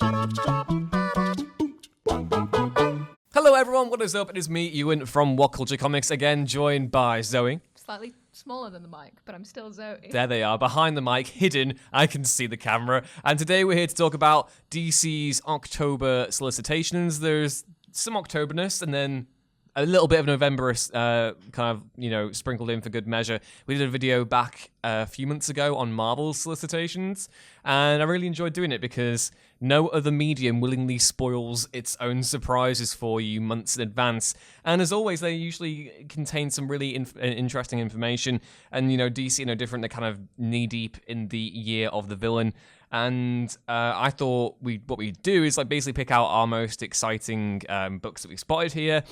Hello everyone, what is up? It is me, Ewan from What Culture Comics, again joined by Zoe. Slightly smaller than the mic, but I'm still Zoe. There they are, behind the mic, hidden. I can see the camera. And today we're here to talk about DC's October solicitations. There's some Octoberness and then a little bit of November sprinkled in for good measure. We did a video back a few months ago on Marvel's solicitations, and I really enjoyed doing it because no other medium willingly spoils its own surprises for you months in advance. And as always, they usually contain some really interesting information. And, DC are no different. They're kind of knee-deep in the year of the villain. And I thought what we'd do is basically pick out our most exciting books that we spotted here,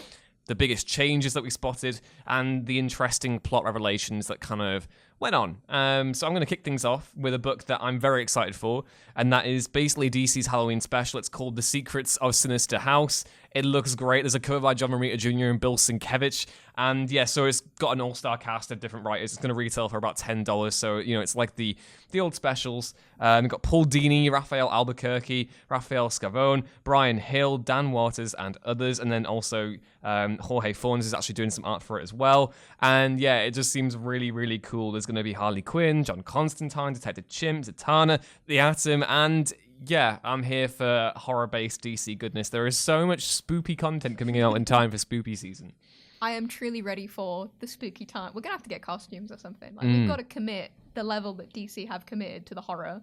the biggest changes that we spotted, and the interesting plot revelations that kind of went on. So I'm going to kick things off with a book that I'm very excited for, and that is basically DC's Halloween special. It's called The Secrets of Sinister House. It looks great. There's a cover by John Romita Jr. and Bill Sienkiewicz. And yeah, so it's got an all-star cast of different writers. It's going to retail for about $10. So, it's like the old specials. We've got Paul Dini, Raphael Albuquerque, Raphael Scavone, Brian Hill, Dan Waters, and others. And then also Jorge Fawns is actually doing some art for it as well. And yeah, it just seems really, really cool. There's going to be Harley Quinn, John Constantine, Detective Chimp, Zatanna, The Atom, and yeah, I'm here for horror-based DC goodness. There is so much spoopy content coming out in time for spoopy season. I am truly ready for the spooky time. We're gonna have to get costumes or something. We've got to commit the level that DC have committed to the horror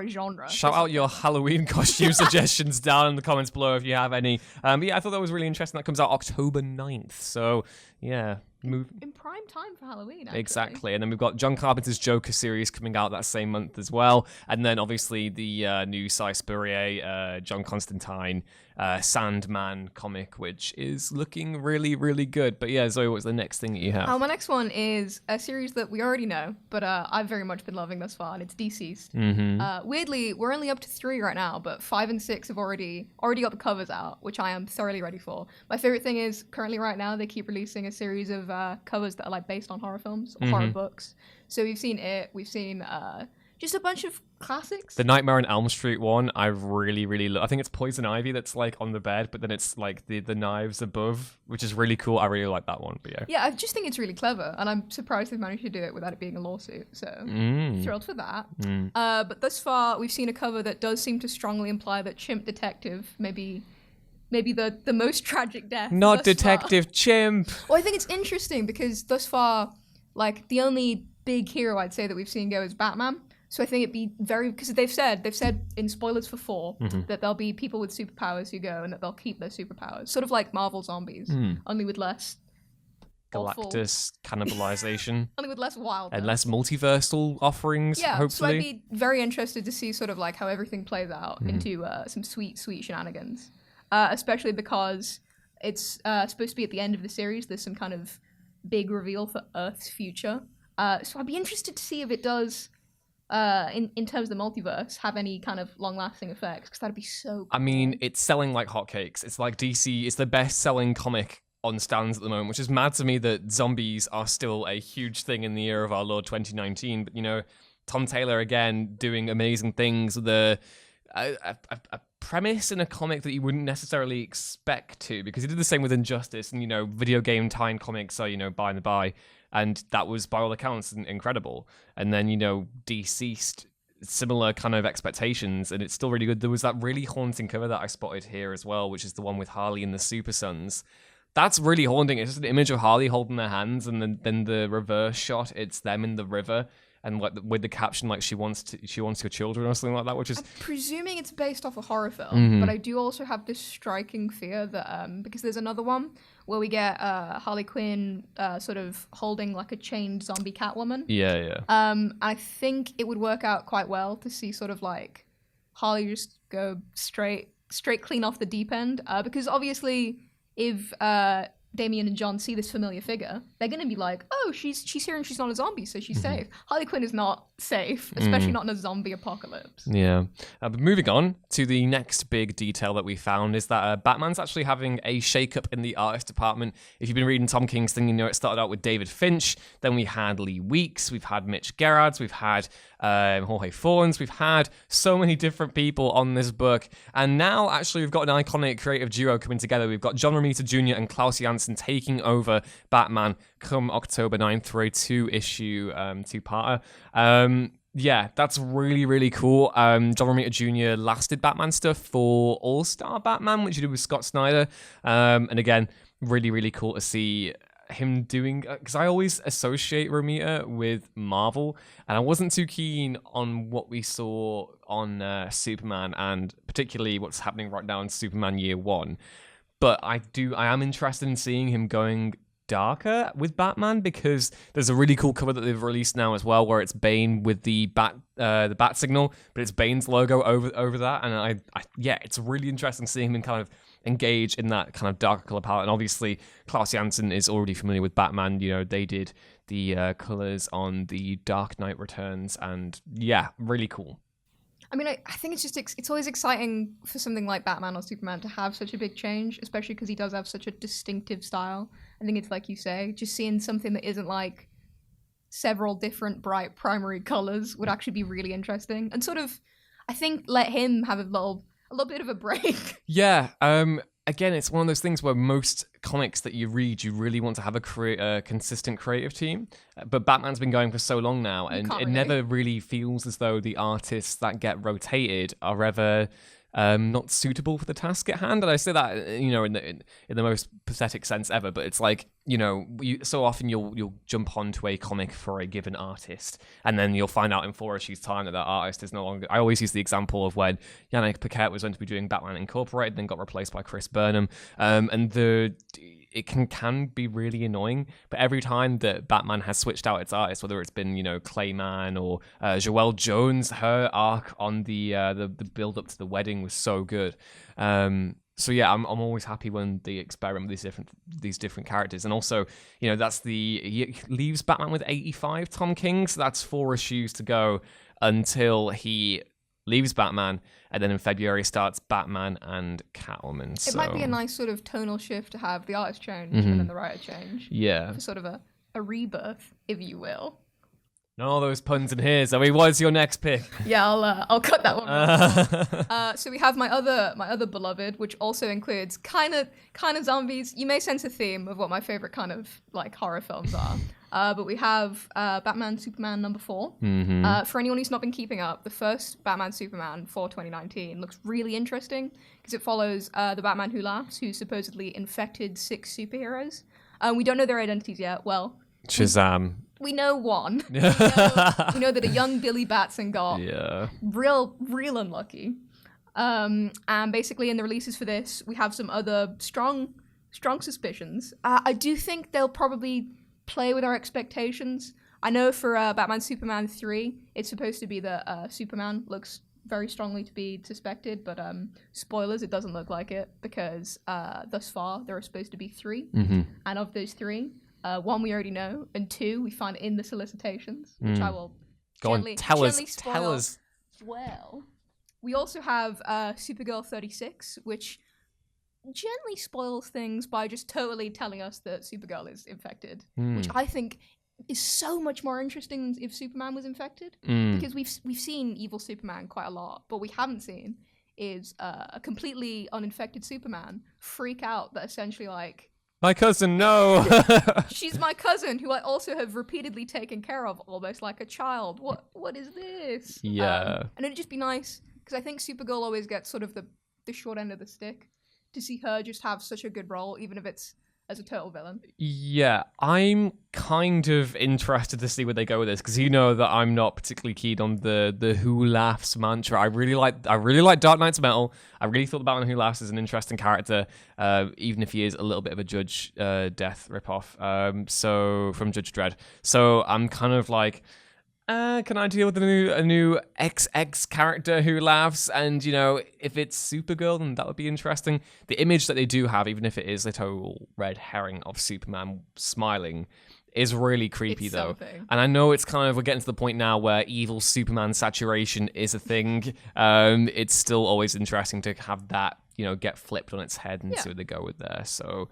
genre. Shout out your Halloween costume suggestions down in the comments below if you have any. But yeah, I thought that was really interesting. That comes out October 9th. So yeah. In prime time for Halloween, actually. Exactly. And then we've got John Carpenter's Joker series coming out that same month as well. And then obviously the new Cy Spurrier, John Constantine, Sandman comic, which is looking really, really good. But yeah, Zoe, what's the next thing that you have? My next one is a series that we already know, but I've very much been loving thus far, and it's DC's. Weirdly, we're only up to 3 right now, but 5 and 6 have already got the covers out, which I am thoroughly ready for. My favorite thing is currently right now they keep releasing a series of covers that are based on horror films or horror books. So we've seen it. We've seen just a bunch of classics. The Nightmare on Elm Street one, I really, really love. I think it's Poison Ivy that's on the bed, but then it's the knives above, which is really cool. I really like that one. But yeah. Yeah, I just think it's really clever, and I'm surprised they've managed to do it without it being a lawsuit. So thrilled for that. But thus far, we've seen a cover that does seem to strongly imply that Chimp Detective maybe the most tragic death. Not Detective Chimp. Well, I think it's interesting because thus far, the only big hero I'd say that we've seen go is Batman. So I think it'd be because they've said in spoilers for 4 that there'll be people with superpowers who go and that they'll keep their superpowers, sort of like Marvel Zombies, only with less Galactus cannibalization. Only with less wild and less multiversal offerings. Yeah, hopefully. So I'd be very interested to see sort of how everything plays out into some sweet shenanigans. Especially because it's supposed to be at the end of the series. There's some kind of big reveal for Earth's future. So I'd be interested to see if it does, in terms of the multiverse, have any kind of long-lasting effects, because that'd be so cool. I mean, it's selling like hotcakes. It's like DC, it's the best-selling comic on stands at the moment, which is mad to me that zombies are still a huge thing in the year of our Lord 2019. But, Tom Taylor, again, doing amazing things with a premise in a comic that you wouldn't necessarily expect to, because he did the same with Injustice, and video game tie-in comics are by and by, and that was by all accounts incredible. And then Deceased, similar kind of expectations, and it's still really good. There was that really haunting cover that I spotted here as well, which is the one with Harley and the Super Sons. That's really haunting. It's just an image of Harley holding their hands, and then the reverse shot, it's them in the river. And with the caption she wants your children or something like that, which is... I'm presuming it's based off a horror film, but I do also have this striking fear that, because there's another one where we get Harley Quinn sort of holding a chained zombie Catwoman. Yeah. I think it would work out quite well to see sort of Harley just go straight clean off the deep end, because obviously if Damian and John see this familiar figure, they're going to be like, oh, she's here and she's not a zombie, so she's safe. Harley Quinn is not safe, especially not in a zombie apocalypse. Yeah. But moving on to the next big detail that we found is that Batman's actually having a shakeup in the artist department. If you've been reading Tom King's thing, you know it started out with David Finch, then we had Lee Weeks, we've had Mitch Gerads, we've had Jorge Forns, we've had so many different people on this book, and now actually we've got an iconic creative duo coming together. We've got John Romita Jr. and Klaus Janson taking over Batman come October 9th for a two-issue two-parter. Yeah, that's really, really cool. John Romita Jr. last did Batman stuff for All-Star Batman, which he did with Scott Snyder. And again, really, really cool to see him doing, because I always associate Romita with Marvel, and I wasn't too keen on what we saw on Superman, and particularly what's happening right now in Superman Year One. But I am interested in seeing him going darker with Batman, because there's a really cool cover that they've released now as well, where it's Bane with the bat signal, but it's Bane's logo over that, and yeah, it's really interesting seeing him kind of engage in that kind of darker color palette. And obviously Klaus Janson is already familiar with Batman. You know, they did the colors on the Dark Knight Returns, and yeah, really cool. I mean, I think it's just, it's always exciting for something like Batman or Superman to have such a big change, especially because he does have such a distinctive style. I think it's like you say, just seeing something that isn't like several different bright primary colors would actually be really interesting. And sort of, I think, let him have a little bit of a break. Yeah. Again, it's one of those things where most comics that you read, you really want to have a consistent creative team. But Batman's been going for so long now, and it never really feels as though the artists that get rotated are ever not suitable for the task at hand. And I say that, you know, in the most pathetic sense ever. But it's like, you know, so often you'll jump onto a comic for a given artist, and then you'll find out in 4 issues' time that artist is no longer. I always use the example of when Yannick Paquette was going to be doing Batman Incorporated, then got replaced by Chris Burnham, and it can be really annoying. But every time that Batman has switched out its artist, whether it's been, you know, Clayman or Joelle Jones, her arc on the build up to the wedding was so good. So yeah, I'm always happy when they experiment with these different characters. And also, you know, he leaves Batman with 85, Tom King, so that's 4 issues to go until he leaves Batman, and then in February starts Batman and Catwoman. So it might be a nice sort of tonal shift to have the artist change and then the writer change. Yeah. For sort of a rebirth, if you will. Not all those puns in here. Zoe, what's your next pick? Yeah, I'll cut that one. So we have my other beloved, which also includes kind of zombies. You may sense a theme of what my favorite kind of like horror films are. But we have Batman Superman number 4. For anyone who's not been keeping up, the first Batman Superman for 2019 looks really interesting because it follows the Batman Who Laughs, who supposedly infected 6 superheroes. We don't know their identities yet. Well, Shazam. We know one. We know that a young Billy Batson got real unlucky. And basically in the releases for this, we have some other strong suspicions. I do think they'll probably play with our expectations. I know for Batman Superman 3, it's supposed to be that Superman looks very strongly to be suspected, but spoilers, it doesn't look like it, because thus far there are supposed to be 3. And of those 3, 1 we already know, and 2 we find in the solicitations, which I will tell us. Well, we also have Supergirl 36, which gently spoils things by just totally telling us that Supergirl is infected, which I think is so much more interesting than if Superman was infected, because we've seen evil Superman quite a lot, but we haven't seen is a completely uninfected Superman freak out that essentially like, my cousin, no. She's my cousin, who I also have repeatedly taken care of, almost like a child. What is this? Yeah. And it'd just be nice, because I think Supergirl always gets sort of the short end of the stick, to see her just have such a good role, even if it's as a total villain. Yeah, I'm kind of interested to see where they go with this, because you know that I'm not particularly keen on the Who Laughs mantra. I really like Dark Knight's Metal. I really thought the Batman Who Laughs is an interesting character, even if he is a little bit of a Judge Death ripoff. So from Judge Dredd. So I'm kind of like, Can I deal with a new XX character who laughs? And, if it's Supergirl, then that would be interesting. The image that they do have, even if it is a total red herring of Superman smiling, is really creepy, It's though. something. And I know we're getting to the point now where evil Superman saturation is a thing. It's still always interesting to have that, get flipped on its head and see what they go with there. So,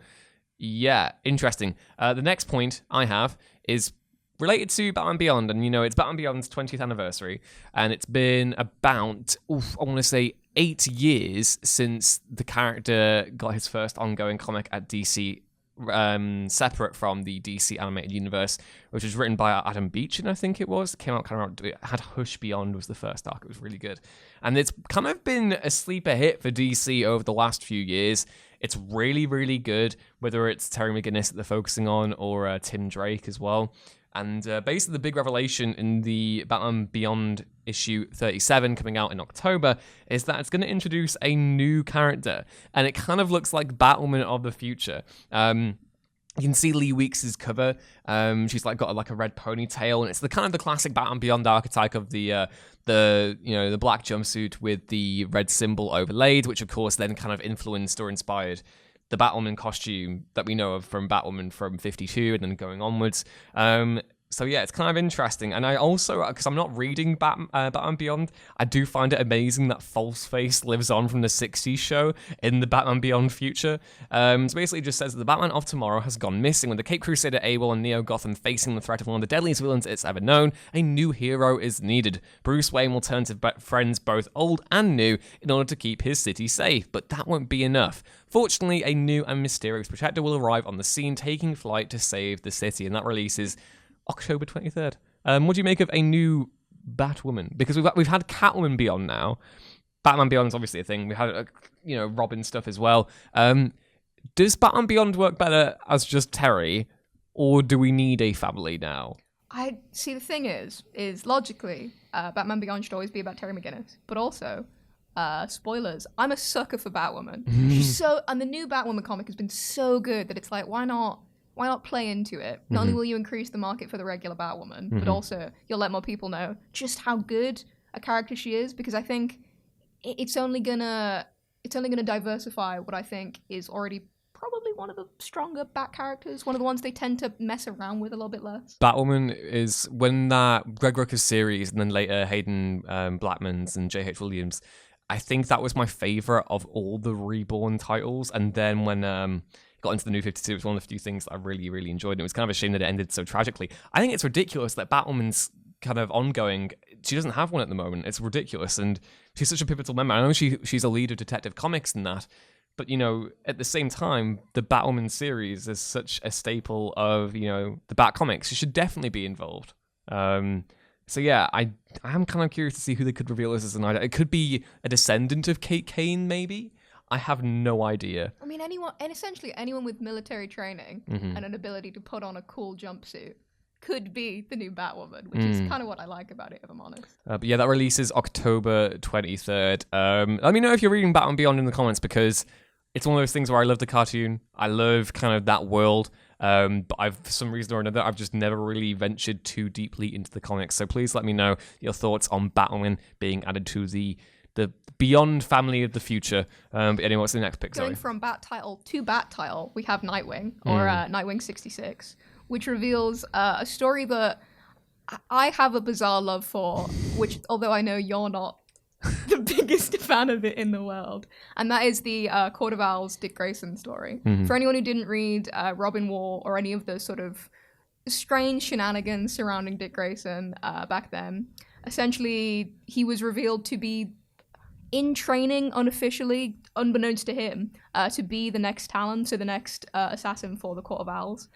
yeah, interesting. The next point I have is related to Batman Beyond, and it's Batman Beyond's 20th anniversary, and it's been about, I want to say 8 years since the character got his first ongoing comic at DC, separate from the DC animated universe, which was written by Adam Beechin, I think it was. It came out it had Hush Beyond was the first arc. It was really good, and it's kind of been a sleeper hit for DC over the last few years. It's really, really good, whether it's Terry McGinnis that they're focusing on or Tim Drake as well. And basically the big revelation in the Batman Beyond issue 37 coming out in October is that it's going to introduce a new character. And it kind of looks like Batwoman of the future. You can see Lee Weeks' cover. She's got a red ponytail, and it's the kind of the classic Batman Beyond archetype of the black jumpsuit with the red symbol overlaid, which of course then kind of influenced or inspired the Batwoman costume that we know of from Batwoman from 52 and then going onwards. So yeah, it's kind of interesting. And I also, because I'm not reading Batman Beyond, I do find it amazing that Falseface lives on from the 60s show in the Batman Beyond future. So basically it just says that the Batman of tomorrow has gone missing. With the Cape Crusader AWOL and Neo Gotham facing the threat of one of the deadliest villains it's ever known, a new hero is needed. Bruce Wayne will turn to friends both old and new in order to keep his city safe, but that won't be enough. Fortunately, a new and mysterious protector will arrive on the scene, taking flight to save the city, and that releases October 23rd. What do you make of a new Batwoman? Because we've had Catwoman Beyond now. Batman Beyond is obviously a thing. We had Robin stuff as well. Does Batman Beyond work better as just Terry, or do we need a family now? I see. The thing is logically, Batman Beyond should always be about Terry McGinnis, but also, spoilers, I'm a sucker for Batwoman. And the new Batwoman comic has been so good that it's like, why not play into it? Not only will you increase the market for the regular Batwoman, but also you'll let more people know just how good a character she is, because I think it's only gonna diversify what I think is already probably one of the stronger Bat characters, one of the ones they tend to mess around with a little bit less. Batwoman is, when that Greg Rucka's series and then later Hayden Blackman's and J.H. Williams, I think that was my favorite of all the Reborn titles. And then when got into the New 52, it was one of the few things that I really, really enjoyed. And it was kind of a shame that it ended so tragically. I think it's ridiculous that Batwoman's kind of ongoing, she doesn't have one at the moment. It's ridiculous. And she's such a pivotal member. I know she's a lead of Detective Comics and that, but, at the same time, the Batwoman series is such a staple of, the Bat comics. She should definitely be involved. So yeah, I am kind of curious to see who they could reveal as an idea. It could be a descendant of Kate Kane, maybe. I have no idea. I mean, essentially anyone with military training and an ability to put on a cool jumpsuit could be the new Batwoman, which is kind of what I like about it, if I'm honest. But yeah, that releases October 23rd. Let me know if you're reading Batman Beyond in the comments, because it's one of those things where I love the cartoon. I love kind of that world. But for some reason or another, I've just never really ventured too deeply into the comics. So please let me know your thoughts on Batwoman being added to the Beyond family of the future. But anyway, what's the next pick? Going from Bat title to Bat title, we have Nightwing, or Nightwing 66, which reveals a story that I have a bizarre love for, which, although I know you're not the biggest fan of it in the world, and that is the Court of Owls Dick Grayson story. For anyone who didn't read Robin War or any of the sort of strange shenanigans surrounding Dick Grayson back then, essentially he was revealed to be in training unofficially, unbeknownst to him, to be the next Talon, so the next assassin for the Court of Owls,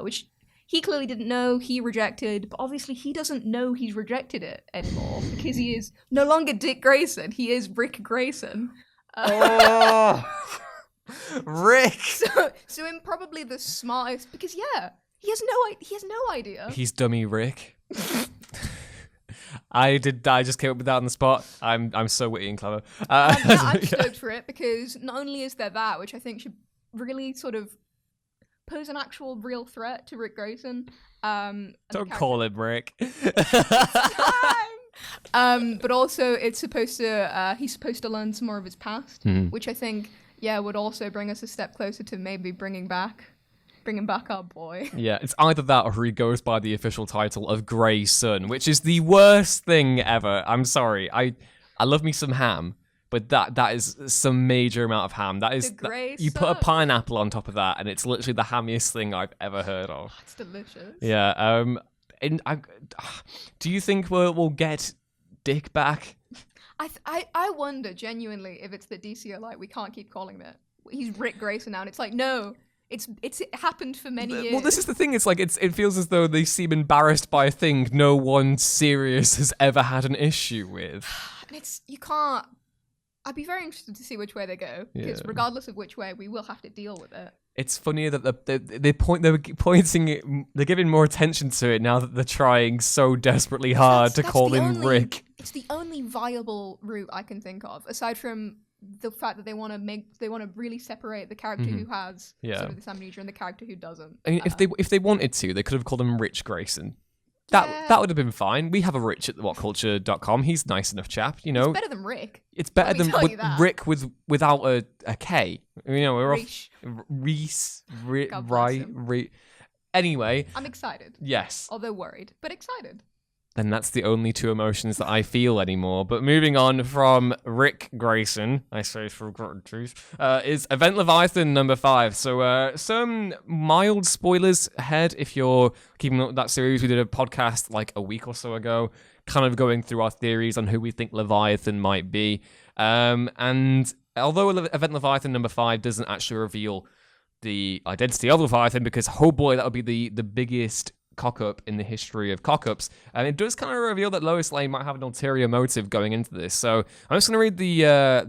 which he clearly didn't know, he rejected, but obviously he doesn't know he's rejected it anymore, because he is no longer Dick Grayson, he is Rick Grayson. Rick! So in probably the smartest, because yeah, he has no idea. He's dummy Rick. I just came up with that on the spot. I'm so witty and clever. I'm stoked for it, because not only is there that, which I think should really sort of pose an actual real threat to Rick Grayson. Don't call him Rick. But also it's supposed to he's supposed to learn some more of his past, which I think would also bring us a step closer to maybe bringing back our boy. Yeah, it's either that or he goes by the official title of Grey Son, which is the worst thing ever. I'm sorry. I love me some ham, but that is some major amount of ham. That is you put a pineapple on top of that, and it's literally the hammiest thing I've ever heard of. It's delicious. Yeah. Do you think we'll get Dick back? I wonder genuinely if it's the DC are like, we can't keep calling it. He's Rick Grayson now, and it's like, no. It's happened for many years. Well, this is the thing. It's like it feels as though they seem embarrassed by a thing no one serious has ever had an issue with. And you can't. I'd be very interested to see which way they go, because regardless of which way, we will have to deal with it. It's funnier that they're giving more attention to it now that they're trying so desperately hard to call him Rick. It's the only viable route I can think of, aside from the fact that they want to really separate the character who has sort of this amnesia and the character who doesn't. I mean, if they wanted to, they could have called him Rich Grayson. That would have been fine. We have a Rich at whatculture.com. He's a nice enough chap, you know. It's better than Rick. It's better than Rick without a K. You know, we're Reese. Anyway. I'm excited. Yes. Although worried, but excited. Then that's the only two emotions that I feel anymore. But moving on from Rick Grayson, I say for truth, is Event Leviathan number 5. So some mild spoilers ahead if you're keeping up with that series. We did a podcast like a week or so ago, kind of going through our theories on who we think Leviathan might be. And although Event Leviathan number 5 doesn't actually reveal the identity of Leviathan, because, oh boy, that would be the biggest cock-up in the history of cock-ups, and it does kind of reveal that Lois Lane might have an ulterior motive going into this. So I'm just going to read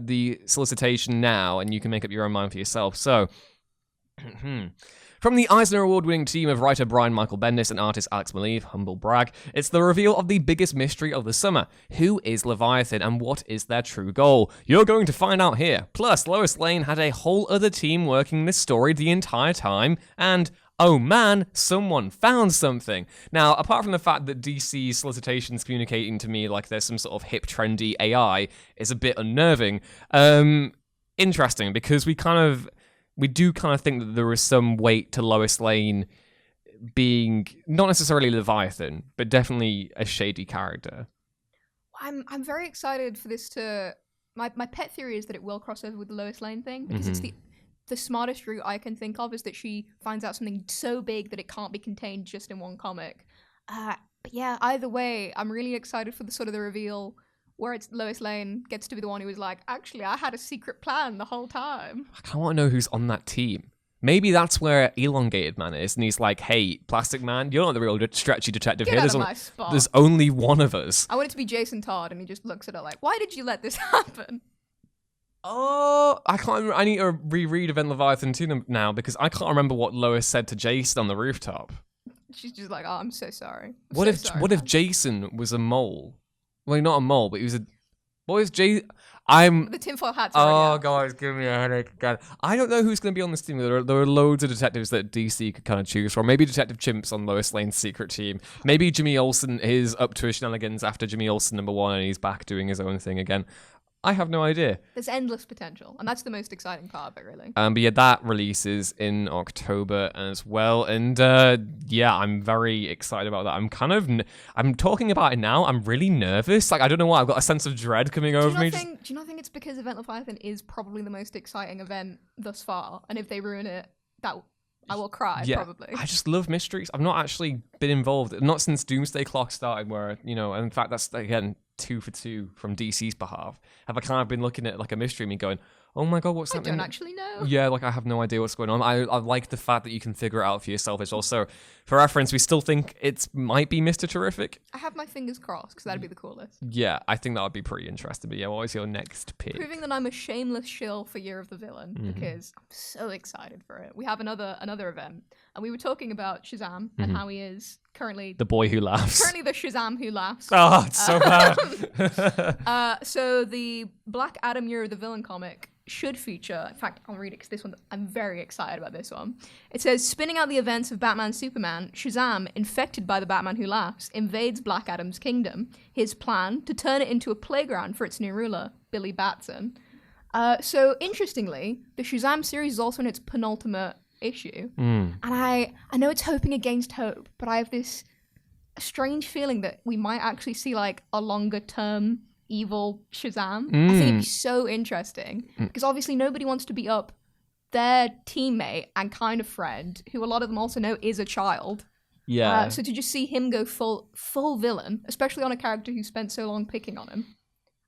the solicitation now, and you can make up your own mind for yourself. So, from the Eisner Award-winning team of writer Brian Michael Bendis and artist Alex Maleev, humble brag, it's the reveal of the biggest mystery of the summer. Who is Leviathan, and what is their true goal? You're going to find out here. Plus, Lois Lane had a whole other team working this story the entire time, and oh man, someone found something. Now, apart from the fact that DC solicitations communicating to me like there's some sort of hip, trendy AI is a bit unnerving, interesting, because we do kind of think that there is some weight to Lois Lane being not necessarily Leviathan, but definitely a shady character. I'm very excited for this to... My pet theory is that it will cross over with the Lois Lane thing, because it's the smartest route I can think of is that she finds out something so big that it can't be contained just in one comic. But yeah, either way, I'm really excited for the reveal where it's Lois Lane gets to be the one who was like, actually, I had a secret plan the whole time. I kind of want to know who's on that team. Maybe that's where Elongated Man is, and he's like, hey, Plastic Man, you're not the real stretchy detective here. There's only one of us. I want it to be Jason Todd, and he just looks at her like, why did you let this happen? Oh, I can't remember. I need to reread Event Leviathan 2 now, because I can't remember what Lois said to Jason on the rooftop. She's just like, oh, I'm so sorry. What if Jason was a mole? Well, not a mole, but he was a... What is Jason? The tinfoil hat's already out. Guys, give me a headache again. I don't know who's going to be on this team. There are loads of detectives that DC could kind of choose from. Maybe Detective Chimp's on Lois Lane's secret team. Maybe Jimmy Olsen is up to his shenanigans after Jimmy Olsen number 1 and he's back doing his own thing again. I have no idea. There's endless potential, and that's the most exciting part of it, really. But yeah, that releases in October as well, and yeah, I'm very excited about that. I'm talking about it now. I'm really nervous. Like, I don't know why. I've got a sense of dread coming over me. Do you not think it's because Event Leviathan is probably the most exciting event thus far, and if they ruin it, I will cry, probably. I just love mysteries. I've not actually been involved, not since Doomsday Clock started, where, you know, and in fact, that's, again, 2 for 2 from DC's behalf. Have I kind of been looking at like a mystery and going, oh my god, what's happening? I don't actually know. Yeah, like I have no idea what's going on. I like the fact that you can figure it out for yourself. It's also, for reference, we still think it might be Mr. Terrific. I have my fingers crossed, because that'd be the coolest. Yeah, I think that would be pretty interesting. But yeah, what was your next pick? Proving that I'm a shameless shill for Year of the Villain, because I'm so excited for it. We have another event, and we were talking about Shazam and how he is currently the boy who laughs. Currently the Shazam who laughs. Oh, it's so bad. So the Black Adam Year of the Villain comic should feature, in fact, I'll read it because this one, I'm very excited about this one. It says, spinning out the events of Batman Superman, Shazam, infected by the Batman Who Laughs, invades Black Adam's kingdom. His plan, to turn it into a playground for its new ruler, Billy Batson. So, interestingly, the Shazam series is also in its penultimate issue. And I know it's hoping against hope, but I have this strange feeling that we might actually see, like, a longer-term evil Shazam. I think it'd be so interesting because obviously nobody wants to beat up their teammate and kind of friend, who a lot of them also know is a child. Yeah. So to just see him go full villain, especially on a character who spent so long picking on him,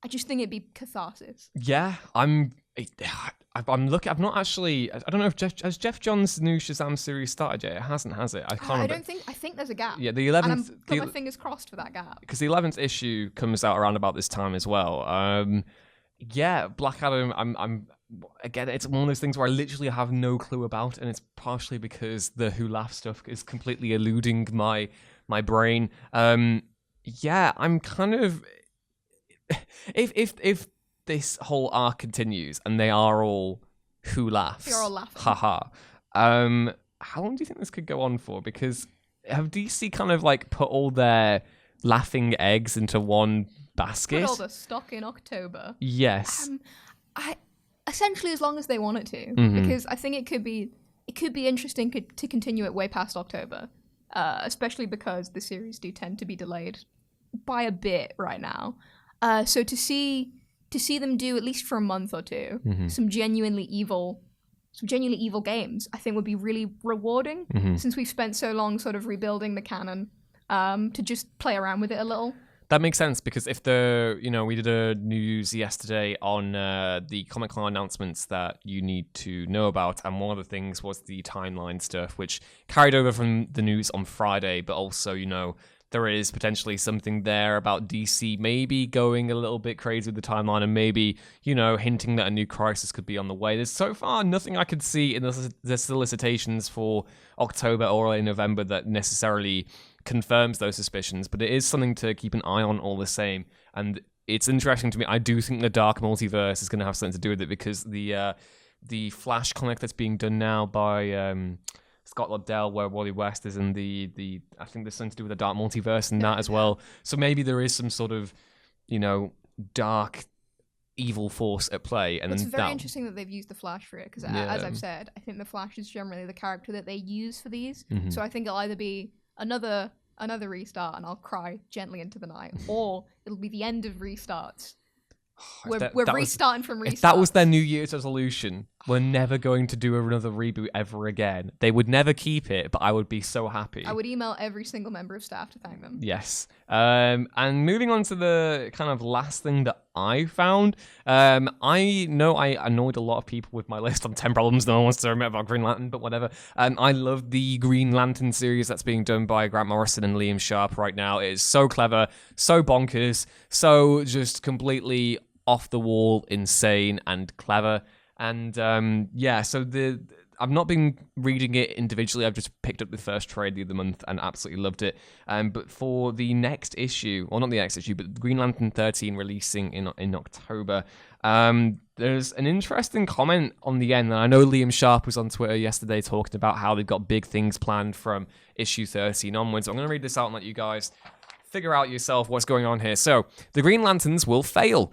I just think it'd be catharsis. Yeah, I'm looking. I've not actually. I don't know if Jeff Johns' new Shazam series started yet. It hasn't, has it? I can't. I think there's a gap. Yeah, the 11th. And I'm put my fingers crossed for that gap. Because the 11th issue comes out around about this time as well. Yeah, Black Adam. I'm again. It's one of those things where I literally have no clue about, and it's partially because the Who Laugh stuff is completely eluding my brain. Yeah, I'm kind of. If this whole arc continues and they are all Who Laughs, They're all laughing. Haha. How long do you think this could go on for? Because have DC kind of like put all their laughing eggs into one basket? Put all the stock in October. Yes. I essentially as long as they want it to, because I think it could be interesting to continue it way past October, especially because the series do tend to be delayed by a bit right now. So to see them do at least for a month or two some genuinely evil games, I think would be really rewarding, since we've spent so long sort of rebuilding the canon, to just play around with it a little. That makes sense, because if we did a news yesterday on the Comic-Con announcements that you need to know about, and one of the things was the timeline stuff, which carried over from the news on Friday, but also, there is potentially something there about DC maybe going a little bit crazy with the timeline and maybe, hinting that a new crisis could be on the way. There's so far nothing I could see in the solicitations for October or early November that necessarily confirms those suspicions, but it is something to keep an eye on all the same. And it's interesting to me. I do think the Dark Multiverse is going to have something to do with it, because the Flash comic that's being done now by Scott Lobdell, where Wally West is in the I think there's something to do with the Dark Multiverse and that as well. So maybe there is some sort of, dark evil force at play. And it's very interesting that they've used the Flash for it, because as I've said, I think the Flash is generally the character that they use for these. So I think it'll either be another restart and I'll cry gently into the night, or it'll be the end of restarts. We're restarting from restarts. If that was their New Year's resolution, we're never going to do another reboot ever again. They would never keep it, but I would be so happy. I would email every single member of staff to thank them. Yes. And moving on to the kind of last thing that I found, I know I annoyed a lot of people with my list on 10 problems no one wants to remember about Green Lantern, but whatever. I love the Green Lantern series that's being done by Grant Morrison and Liam Sharp right now. It is so clever, so bonkers, so just completely off the wall, insane and clever. And so I've not been reading it individually. I've just picked up the first trade the other month and absolutely loved it. But for the next issue, or not the next issue, but Green Lantern 13 releasing in October, there's an interesting comment on the end. And I know Liam Sharp was on Twitter yesterday talking about how they've got big things planned from issue 13 onwards. I'm going to read this out and let you guys figure out yourself what's going on here. So, the Green Lanterns will fail.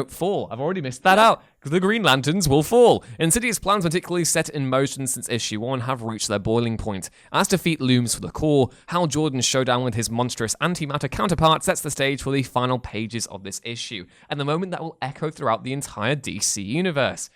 Fall. I've already missed that out. The Green Lanterns will fall. Insidious plans meticulously set in motion since issue 1 have reached their boiling point. As defeat looms for the core, Hal Jordan's showdown with his monstrous antimatter counterpart sets the stage for the final pages of this issue, and the moment that will echo throughout the entire DC universe.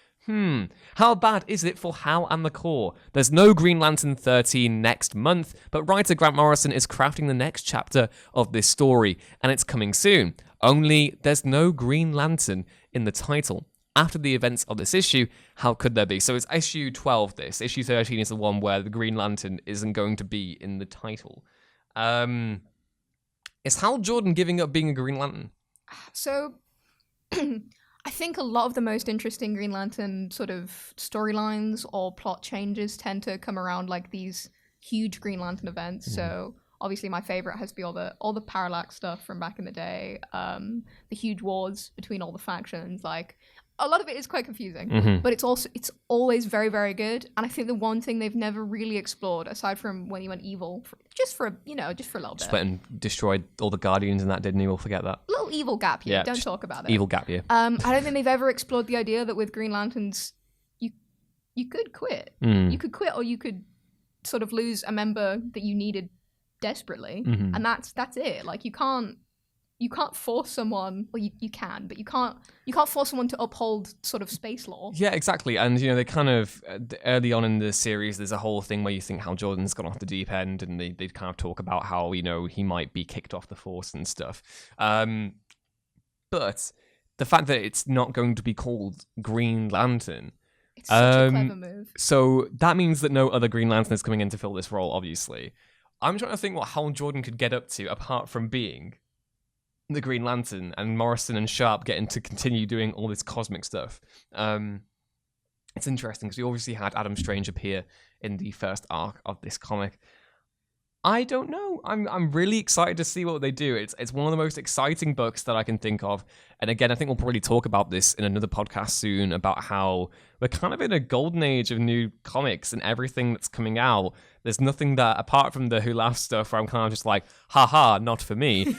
How bad is it for Hal and the Corps? There's no Green Lantern 13 next month, but writer Grant Morrison is crafting the next chapter of this story, and it's coming soon. Only there's no Green Lantern in the title. After the events of this issue, how could there be? So it's issue 12 this. Issue 13 is the one where the Green Lantern isn't going to be in the title. Is Hal Jordan giving up being a Green Lantern? So I think a lot of the most interesting Green Lantern sort of storylines or plot changes tend to come around like these huge Green Lantern events. So obviously my favorite has to be all the Parallax stuff from back in the day, the huge wars between all the factions. Like a lot of it is quite confusing, but it's always very, very good. And I think the one thing they've never really explored, aside from when he went evil, just for a little bit. Just went and destroyed all the Guardians and that, didn't he? We'll forget that. Little evil gap here. Don't talk about it. Evil gap here. I don't think they've ever explored the idea that with Green Lanterns, you could quit. You could quit, or you could sort of lose a member that you needed desperately, and that's it. Like you can't force someone. Well, you can, but you can't force someone to uphold sort of space law. Yeah, exactly. And they kind of early on in the series, there's a whole thing where you think Hal Jordan's gone off the deep end, and they kind of talk about how he might be kicked off the force and stuff. But the fact that it's not going to be called Green Lantern. It's such a clever move. So that means that no other Green Lantern is coming in to fill this role, obviously. I'm trying to think what Hal Jordan could get up to apart from being the Green Lantern and Morrison and Sharp getting to continue doing all this cosmic stuff. It's interesting because we obviously had Adam Strange appear in the first arc of this comic. I don't know. I'm really excited to see what they do. It's one of the most exciting books that I can think of. And again, I think we'll probably talk about this in another podcast soon about how we're kind of in a golden age of new comics and everything that's coming out. There's nothing that, apart from the Who Laughs stuff, where I'm kind of just like, haha, not for me.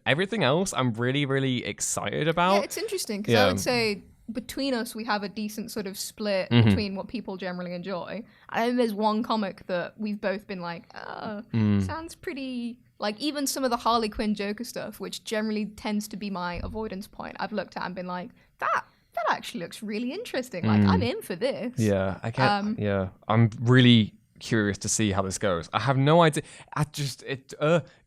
Everything else I'm really, really excited about. Yeah, it's interesting because I would say between us, we have a decent sort of split between what people generally enjoy. I know there's one comic that we've both been like, sounds pretty... Like, even some of the Harley Quinn Joker stuff, which generally tends to be my avoidance point, I've looked at and been like, that actually looks really interesting. Like, I'm in for this. Yeah, I get... I'm really curious to see how this goes. I have no idea.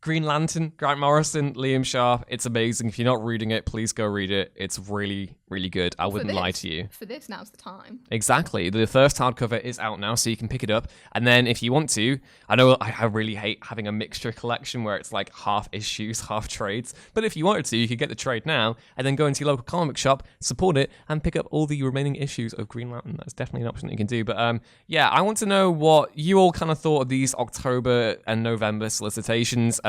Green Lantern, Grant Morrison, Liam Sharp. It's amazing. If you're not reading it, please go read it. It's really, really good. I wouldn't lie to you. For this, now's the time. Exactly. The first hardcover is out now, so you can pick it up. And then if you want to, I know I really hate having a mixture collection where it's like half issues, half trades. But if you wanted to, you could get the trade now and then go into your local comic shop, support it, and pick up all the remaining issues of Green Lantern. That's definitely an option that you can do. But I want to know what you all kind of thought of these October and November solicitations.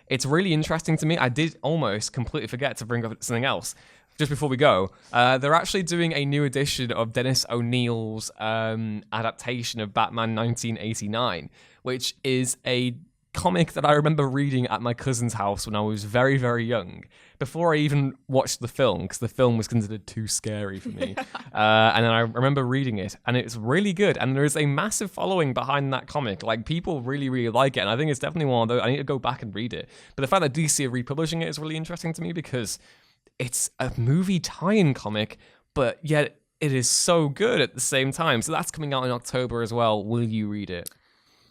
It's really interesting to me. I did almost completely forget to bring up something else. Just before we go, they're actually doing a new edition of Dennis O'Neill's adaptation of Batman 1989, which is a comic that I remember reading at my cousin's house when I was very, very young, before I even watched the film, because the film was considered too scary for me. And then I remember reading it, and it's really good. And there is a massive following behind that comic. Like, people really, really like it. And I think it's definitely one of those. I need to go back and read it. But the fact that DC are republishing it is really interesting to me, because it's a movie tie-in comic, but yet it is so good at the same time. So that's coming out in October as well. Will you read it?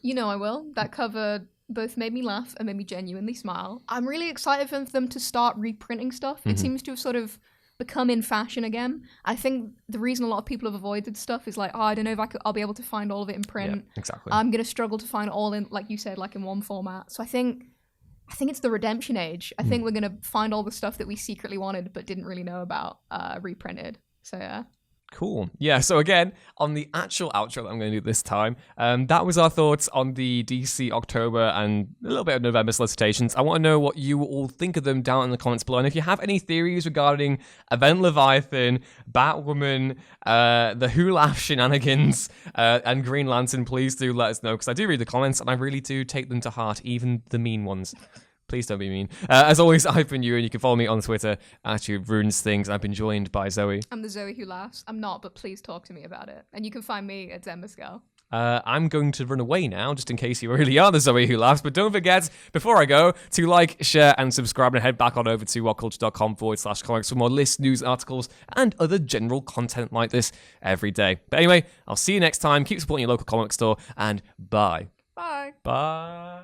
You know I will. That cover both made me laugh and made me genuinely smile. I'm really excited for them to start reprinting stuff. It seems to have sort of become in fashion again. I think the reason a lot of people have avoided stuff is like, I don't know if I'll be able to find all of it in print. Yeah, exactly. I'm going to struggle to find it all in, like you said, like in one format. So I think it's the redemption age. I think we're going to find all the stuff that we secretly wanted but didn't really know about reprinted. So yeah. Cool. Yeah, so again, on the actual outro that I'm going to do this time, that was our thoughts on the DC October and a little bit of November solicitations. I want to know what you all think of them down in the comments below. And if you have any theories regarding Event Leviathan, Batwoman, the Who Laugh shenanigans, and Green Lantern, please do let us know, because I do read the comments and I really do take them to heart, even the mean ones. Please don't be mean. As always, I've been Ewan. You can follow me on Twitter at Runes Things. I've been joined by Zoe. I'm the Zoe who laughs. I'm not, but please talk to me about it. And you can find me at Zemmascal. I'm going to run away now, just in case you really are the Zoe who laughs. But don't forget, before I go, to like, share, and subscribe, and head back on over to whatculture.com/comics for more lists, news, articles, and other general content like this every day. But anyway, I'll see you next time. Keep supporting your local comic store, and bye. Bye. Bye.